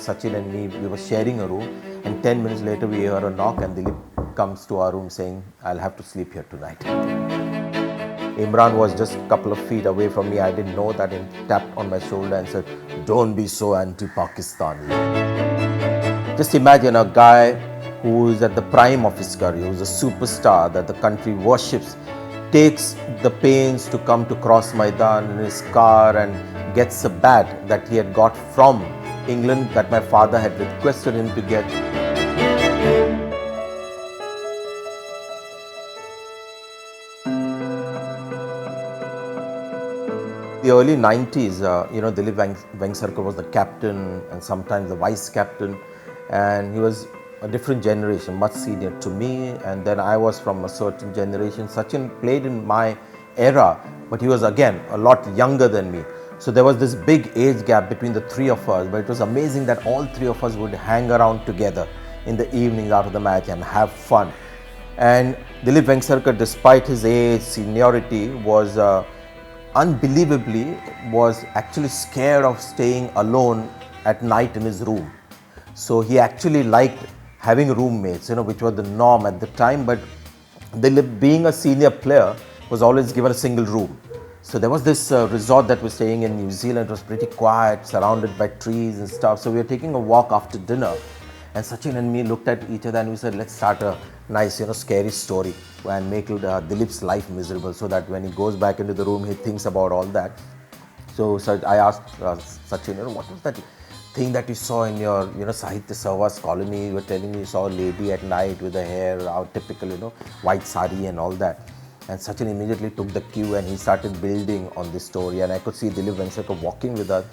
Sachin and me, we were sharing a room, and 10 minutes later we hear a knock and Dilip comes to our room saying, "I'll have to sleep here tonight." Imran was just a couple of feet away from me. I didn't know that, and tapped on my shoulder and said, "Don't be so anti-Pakistani." Just imagine a guy who is at the prime of his career, who's a superstar that the country worships, takes the pains to come to Cross Maidan in his car and gets a bat that he had got from England that my father had requested him to get. The early 90s, Dilip Vengsarkar was the captain and sometimes the vice captain, and he was a different generation, much senior to me, and then I was from a certain generation. Sachin played in my era, but he was again a lot younger than me. So there was this big age gap between the three of us, but it was amazing that all three of us would hang around together in the evenings after the match and have fun. And Dilip Vengsarkar, despite his age, seniority, was unbelievably was actually scared of staying alone at night in his room. So he actually liked having roommates, which was the norm at the time. But Dilip, being a senior player, was always given a single room. So there was this resort that we're staying in New Zealand. It was pretty quiet, surrounded by trees and stuff. So we were taking a walk after dinner, and Sachin and me looked at each other and we said, let's start a nice, scary story and make Dilip's life miserable, so that when he goes back into the room, he thinks about all that. So I asked Sachin, what was that thing that you saw in your, Sahitya Savas colony? You were telling me you saw a lady at night with the hair, our typical, white sari and all that. And Sachin immediately took the cue and he started building on this story. And I could see Dilip Vengsarkar walking with us,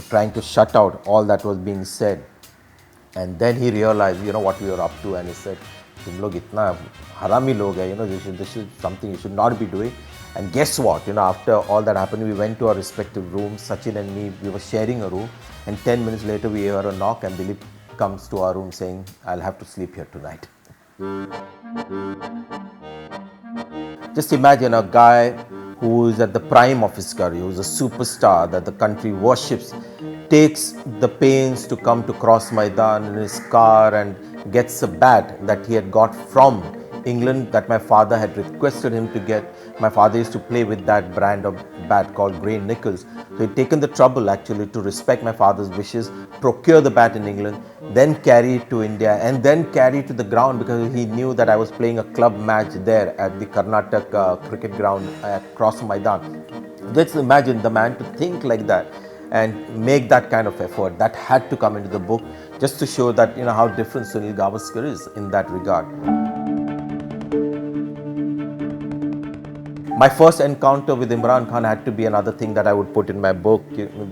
trying to shut out all that was being said. And then he realized, what we were up to, and he said, "Tum log itna harami log hai, this is something you should not be doing." And guess what? After all that happened, we went to our respective rooms. Sachin and me, we were sharing a room, and 10 minutes later we hear a knock and Dilip comes to our room saying, "I'll have to sleep here tonight." Just imagine a guy who is at the prime of his career, who's a superstar that the country worships, takes the pains to come to Cross Maidan in his car and gets a bat that he had got from England that my father had requested him to get. My father used to play with that brand of bat called Grey Nichols. So he'd taken the trouble actually to respect my father's wishes, procure the bat in England, then carry it to India, and then carry it to the ground, because he knew that I was playing a club match there at the Karnataka cricket ground at Cross Maidan. Just imagine the man to think like that and make that kind of effort. That had to come into the book, just to show that, how different Sunil Gavaskar is in that regard. My first encounter with Imran Khan had to be another thing that I would put in my book,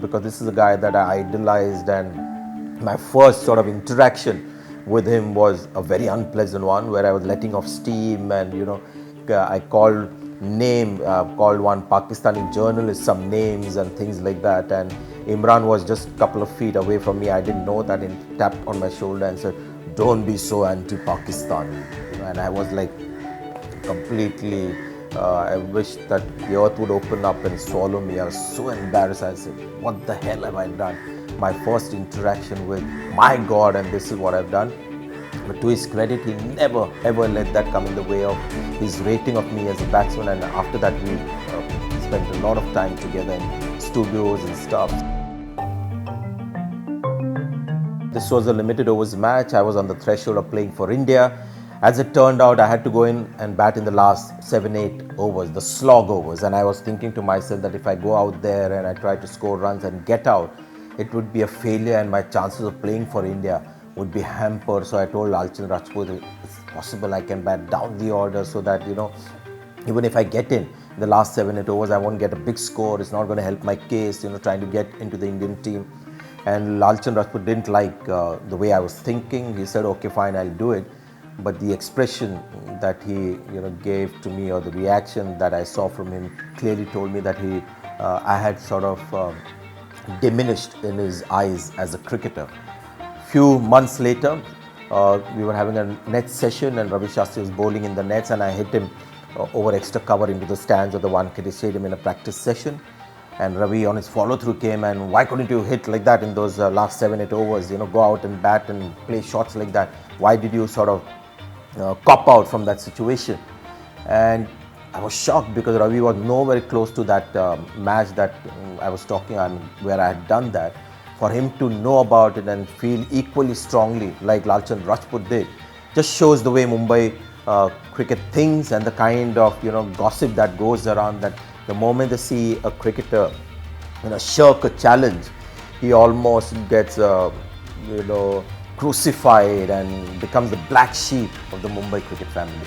because this is a guy that I idolized, and my first sort of interaction with him was a very unpleasant one, where I was letting off steam, and I called one Pakistani journalist some names and things like that, and Imran was just a couple of feet away from me. I didn't know that, and tapped on my shoulder and said, "Don't be so anti-Pakistani." And I was like completely, I wished that the earth would open up and swallow me. I was so embarrassed. I said, what the hell have I done? My first interaction with my God, and this is what I've done. But to his credit, he never ever let that come in the way of his rating of me as a batsman. And after that, we spent a lot of time together in studios and stuff. This was a limited overs match. I was on the threshold of playing for India. As it turned out, I had to go in and bat in the last 7-8 overs, the slog overs. And I was thinking to myself that if I go out there and I try to score runs and get out, it would be a failure and my chances of playing for India would be hampered. So I told Lalchandra Rajput, it's possible I can bat down the order, so that, even if I get in the last 7-8 overs, I won't get a big score. It's not going to help my case, trying to get into the Indian team. And Lalchandra Rajput didn't like the way I was thinking. He said, okay, fine, I'll do it. But the expression that he gave to me, or the reaction that I saw from him, clearly told me that I had sort of diminished in his eyes as a cricketer. Few months later, we were having a net session and Ravi Shastri was bowling in the nets, and I hit him over extra cover into the stands of the Wankhede Stadium in a practice session. and Ravi on his follow-through came, and why couldn't you hit like that in those last 7-8 overs? Go out and bat and play shots like that. Why did you sort of cop out from that situation? And I was shocked because Ravi was nowhere close to that match that I was talking on, where I had done that. For him to know about it and feel equally strongly like Lalchand Rajput did, just shows the way Mumbai cricket thinks, and the kind of gossip that goes around, that the moment they see a cricketer shirk a challenge, he almost gets crucified and becomes the black sheep of the Mumbai cricket family.